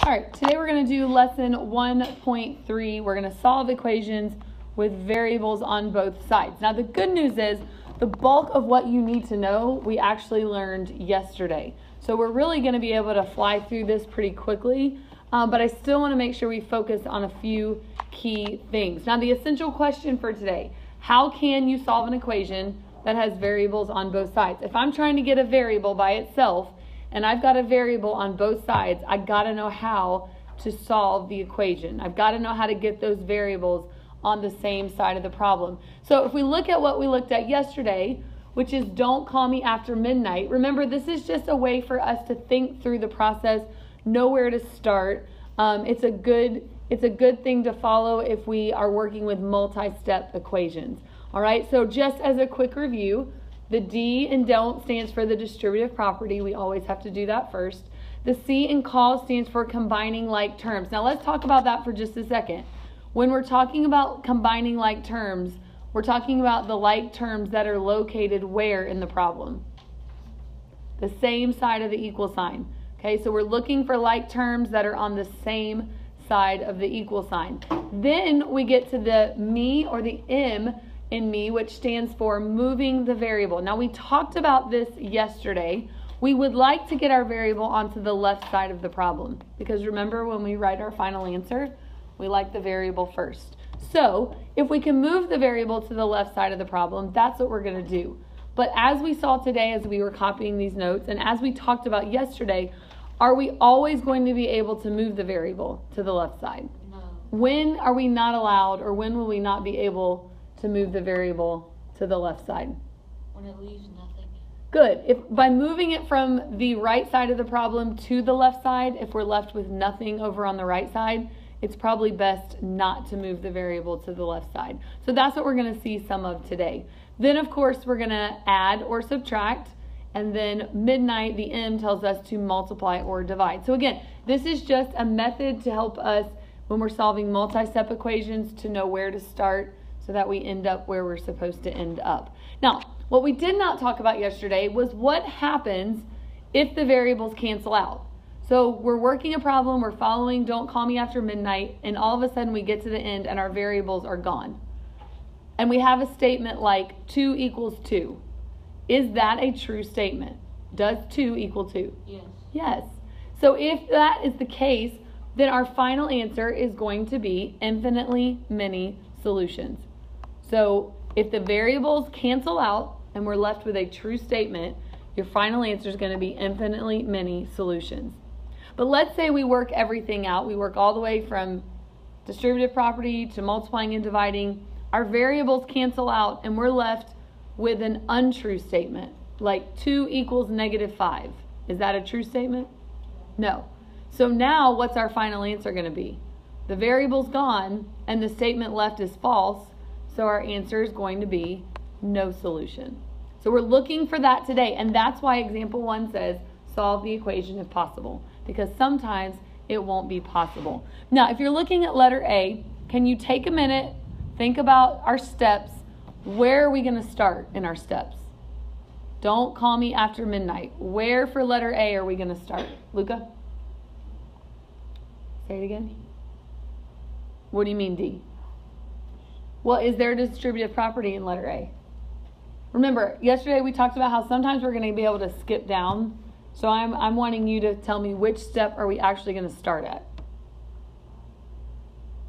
All right, today we're going to do lesson 1.3. We're going to solve equations with variables on both sides. Now, the good news is the bulk of what you need to know we actually learned yesterday. So we're really going to be able to fly through this pretty quickly, but I still want to make sure we focus on a few key things. Now, the essential question for today, how can you solve an equation that has variables on both sides? If I'm trying to get a variable by itself, and I've got a variable on both sides, I've got to know how to solve the equation. I've got to know how to get those variables on the same side of the problem. So if we look at what we looked at yesterday, which is don't call me after midnight, remember this is just a way for us to think through the process, know where to start. It's a good thing to follow if we are working with multi-step equations. All right, so just as a quick review, the D in don't stands for the distributive property. We always have to do that first. The C in call stands for combining like terms. Now let's talk about that for just a second. When we're talking about combining like terms, we're talking about the like terms that are located where in the problem? The same side of the equal sign. Okay, so we're looking for like terms that are on the same side of the equal sign. Then we get to the me or the M in me, which stands for moving the variable. Now we talked about this yesterday. We would like to get our variable onto the left side of the problem because remember when we write our final answer, we like the variable first. So if we can move the variable to the left side of the problem, that's what we're going to do. But as we saw today, as we were copying these notes, and as we talked about yesterday, are we always going to be able to move the variable to the left side? No. When are we not allowed, or when will we not be able to move the variable to the left side? When it leaves nothing. Good. If by moving it from the right side of the problem to the left side, if we're left with nothing over on the right side, it's probably best not to move the variable to the left side. So that's what we're going to see some of today. Then, of course, we're going to add or subtract. And then midnight, the M tells us to multiply or divide. So again, this is just a method to help us when we're solving multi-step equations to know where to start so that we end up where we're supposed to end up. Now, what we did not talk about yesterday was what happens if the variables cancel out. So we're working a problem, we're following don't call me after midnight, and all of a sudden we get to the end and our variables are gone. And we have a statement like 2 equals 2. Is that a true statement? Does 2 equal 2? Yes. Yes. So if that is the case, then our final answer is going to be infinitely many solutions. So if the variables cancel out and we're left with a true statement, your final answer is going to be infinitely many solutions. But let's say we work everything out. We work all the way from distributive property to multiplying and dividing. Our variables cancel out and we're left with an untrue statement, like 2 equals -5. Is that a true statement? No. So now what's our final answer going to be? The variable's gone and the statement left is false. So our answer is going to be no solution. So we're looking for that today. And that's why example 1 says solve the equation if possible. Because sometimes it won't be possible. Now, if you're looking at letter A, can you take a minute, think about our steps. Where are we going to start in our steps? Don't call me after midnight. Where for letter A are we going to start? Luca? Say it again. What do you mean D? Well, is there a distributive property in letter A? Remember, yesterday we talked about how sometimes we're going to be able to skip down. So I'm wanting you to tell me which step are we actually going to start at.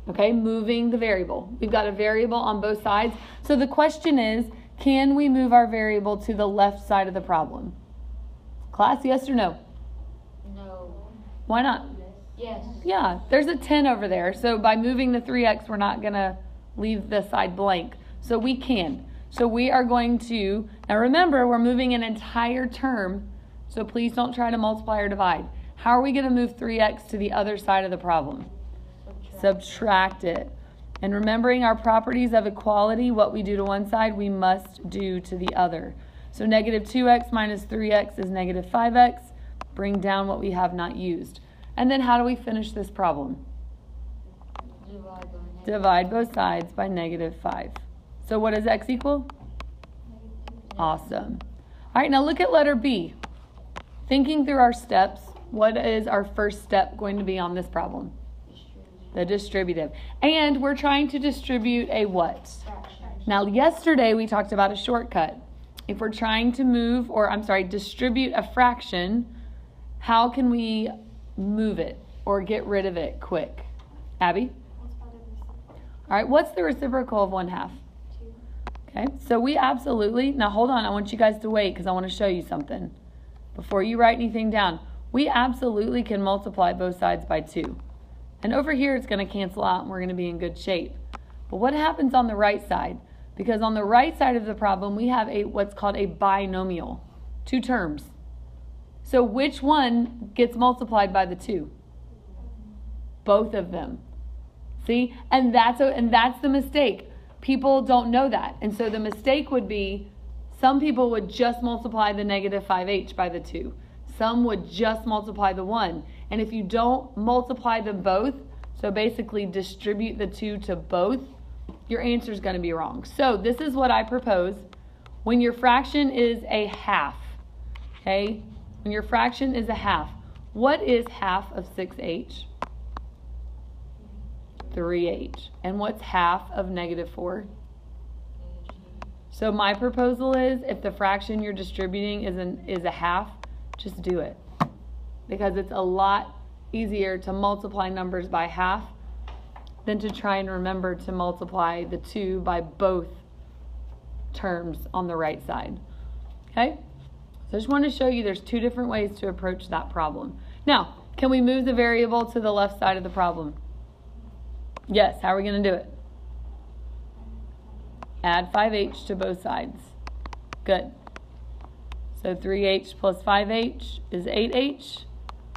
Okay, moving the variable. We've got a variable on both sides. So the question is, can we move our variable to the left side of the problem? Class, yes or no? No. Why not? Yes. Yeah, there's a 10 over there. So by moving the 3x, we're not going to leave the side blank. So we can. So we are going to, now remember, we're moving an entire term. So please don't try to multiply or divide. How are we going to move 3x to the other side of the problem? Subtract it. And remembering our properties of equality, what we do to one side, we must do to the other. So -2x minus 3x is -5x. Bring down what we have not used. And then how do we finish this problem? Divide both sides by -5. So what does x equal? Awesome. All right, now look at letter B. Thinking through our steps, What is our first step going to be on this problem? The distributive. And we're trying to distribute a what? Now, yesterday we talked about a shortcut. If we're trying to distribute a fraction, how can we move it or get rid of it quick? Abby? All right, what's the reciprocal of 1/2? 2. Okay, so we absolutely, now hold on, I want you guys to wait because I want to show you something. Before you write anything down, we absolutely can multiply both sides by 2. And over here it's going to cancel out and we're going to be in good shape. But what happens on the right side? Because on the right side of the problem, we have what's called a binomial, 2 terms. So which one gets multiplied by the 2? Both of them. See? And that's the mistake. People don't know that. And so the mistake would be, some people would just multiply the negative 5h by the 2. Some would just multiply the 1. And if you don't multiply them both, so basically distribute the 2 to both, your answer is going to be wrong. So this is what I propose. When your fraction is a half, okay? When your fraction is a half, what is half of 6h? 3h. And what's half of negative 4? So my proposal is, if the fraction you're distributing is a half, just do it. Because it's a lot easier to multiply numbers by half than to try and remember to multiply the 2 by both terms on the right side. Okay? So I just want to show you there's 2 different ways to approach that problem. Now, can we move the variable to the left side of the problem? Yes. How are we going to do it? Add 5h to both sides. Good. So 3h plus 5h is 8h.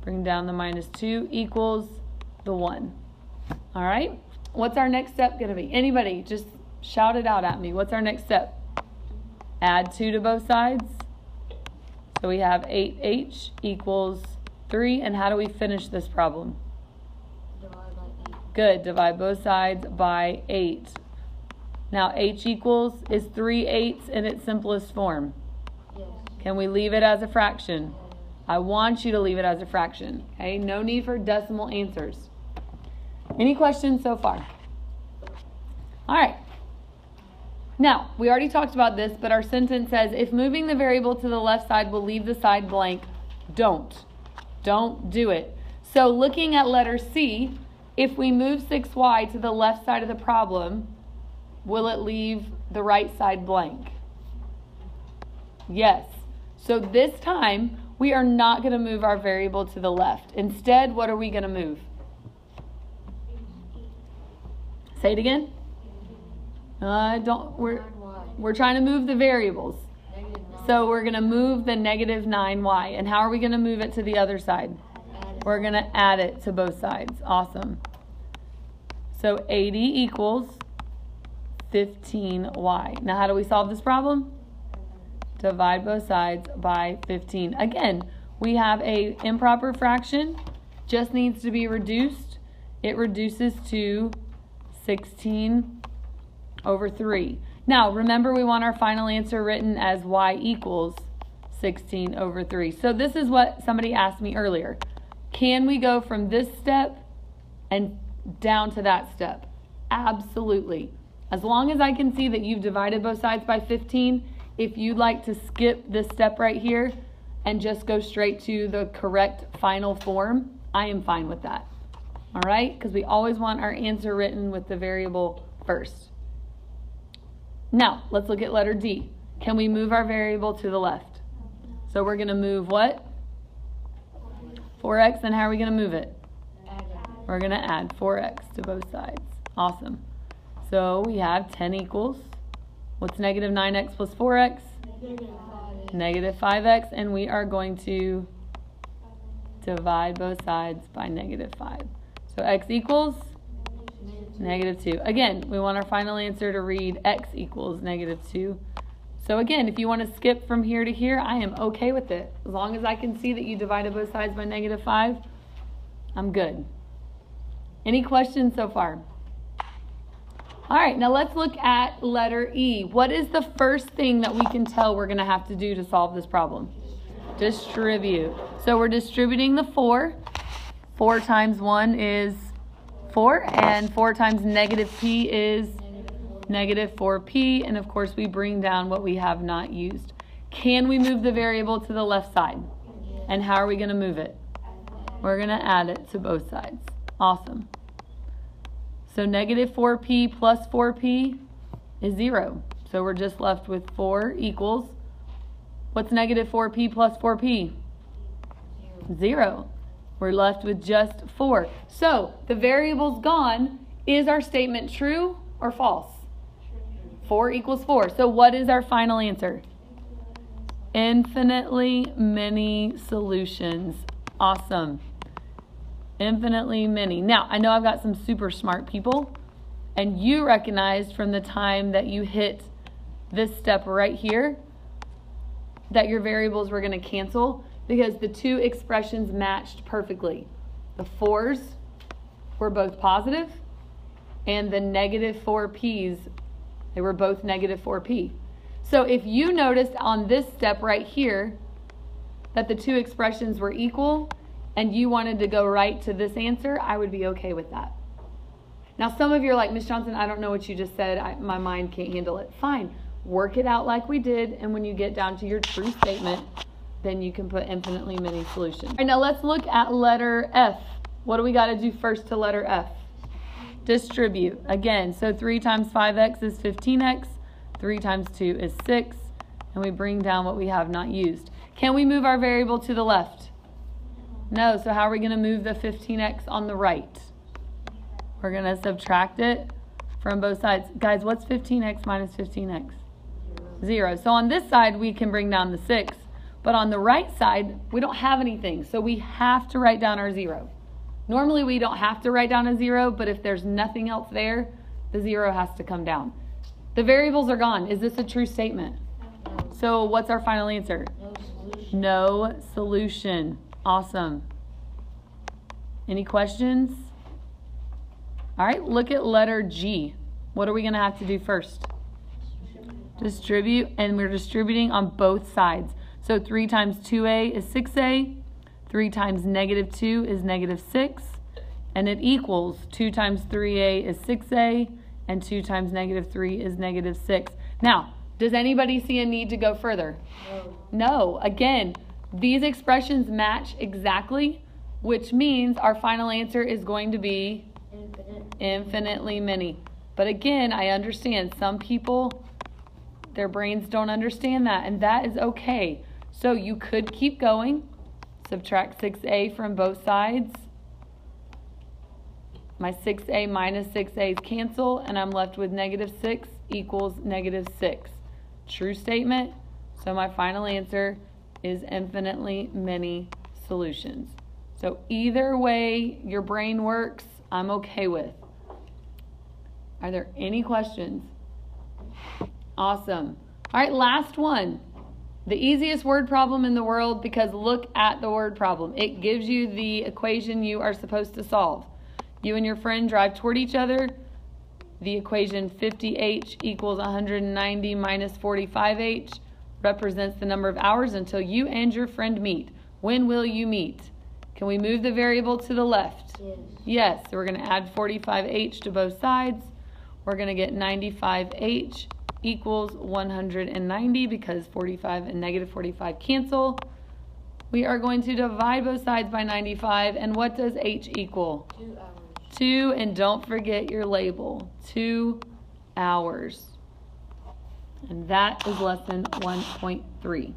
Bring down the minus 2 equals the 1. All right? What's our next step going to be? Anybody, just shout it out at me. What's our next step? Add 2 to both sides. So we have 8h equals 3. And how do we finish this problem? Divide by 8. Good. Divide both sides by 8. Now h equals is 3/8 in its simplest form. Yes. Can we leave it as a fraction? I want you to leave it as a fraction. Okay? No need for decimal answers. Any questions so far? All right. Now, we already talked about this, but our sentence says, if moving the variable to the left side will leave the side blank, don't. Don't do it. So looking at letter C, if we move 6y to the left side of the problem, will it leave the right side blank? Yes. So this time, we are not going to move our variable to the left. Instead, what are we going to move? Say it again. We're trying to move the variables. So we're going to move the negative 9y. And how are we going to move it to the other side? We're going to add it to both sides. Awesome. So 80 equals 15y. Now how do we solve this problem? Divide both sides by 15. Again, we have a improper fraction. Just needs to be reduced. It reduces to 16 over 3. Now, remember we want our final answer written as y equals 16 over 3. So this is what somebody asked me earlier. Can we go from this step and down to that step? Absolutely. As long as I can see that you've divided both sides by 15, if you'd like to skip this step right here and just go straight to the correct final form, I am fine with that. All right? Because we always want our answer written with the variable first. Now, let's look at letter D. Can we move our variable to the left? So we're going to move what? 4x, and how are we going to move it? We're going to add 4x to both sides. Awesome. So we have 10 equals, what's negative 9x plus 4x? Negative 5x, and we are going to divide both sides by negative 5. So x equals negative 2. Again, we want our final answer to read x equals negative 2. So again, if you want to skip from here to here, I am okay with it. As long as I can see that you divided both sides by negative 5, I'm good. Any questions so far? All right, now let's look at letter E. What is the first thing that we can tell we're going to have to do to solve this problem? Distribute. So we're distributing the 4. 4 times 1 is 4, and 4 times negative p is negative 4p, and of course we bring down what we have not used. Can we move the variable to the left side? And how are we going to move it? We're going to add it to both sides. Awesome. So negative 4p plus 4p is 0. So we're just left with 4 equals, what's negative 4p plus 4p? 0. We're left with just 4. So the variable's gone. Is our statement true or false? 4 equals 4. So what is our final answer? Infinitely many solutions. Awesome. Infinitely many. Now, I know I've got some super smart people, and you recognized from the time that you hit this step right here that your variables were going to cancel because the two expressions matched perfectly. The 4's were both positive, and the negative 4p's, they were both negative 4p. So if you noticed on this step right here that the two expressions were equal and you wanted to go right to this answer, I would be okay with that. Now some of you are like, Ms. Johnson, I don't know what you just said. My mind can't handle it. Fine. Work it out like we did, and when you get down to your true statement, then you can put infinitely many solutions. All right, now let's look at letter F. What do we got to do first to letter F? Distribute. Again, so 3 times 5x is 15x. 3 times 2 is 6, and we bring down what we have not used. Can we move our variable to the left? No, so how are we going to move the 15x on the right? We're going to subtract it from both sides. Guys, what's 15x minus 15x? 0. So on this side, we can bring down the 6, but on the right side, we don't have anything, so we have to write down our 0. Normally, we don't have to write down a 0, but if there's nothing else there, the 0 has to come down. The variables are gone. Is this a true statement? No. So what's our final answer? No solution. No solution. Awesome. Any questions? All right, look at letter G. What are we going to have to do first? Distribute, and we're distributing on both sides. So 3 times 2a is 6a. 3 times negative 2 is negative 6. And it equals 2 times 3a is 6a. And 2 times negative 3 is negative 6. Now, does anybody see a need to go further? No. No. Again, these expressions match exactly, which means our final answer is going to be infinitely many. But again, I understand some people, their brains don't understand that, and that is okay. So you could keep going. Subtract 6a from both sides. My 6a minus 6a's cancel, and I'm left with negative 6 equals negative 6. True statement. So my final answer is infinitely many solutions. So either way your brain works, I'm okay with. Are there any questions? Awesome. All right, last one. The easiest word problem in the world, because look at the word problem. It gives you the equation you are supposed to solve. You and your friend drive toward each other. The equation 50h equals 190 minus 45h represents the number of hours until you and your friend meet. When will you meet? Can we move the variable to the left? Yes. Yes. So we're going to add 45h to both sides. We're going to get 95h equals 190 because 45 and negative 45 cancel. We are going to divide both sides by 95. And what does h equal? 2 hours. 2, and don't forget your label, 2 hours. And that is lesson 1.3.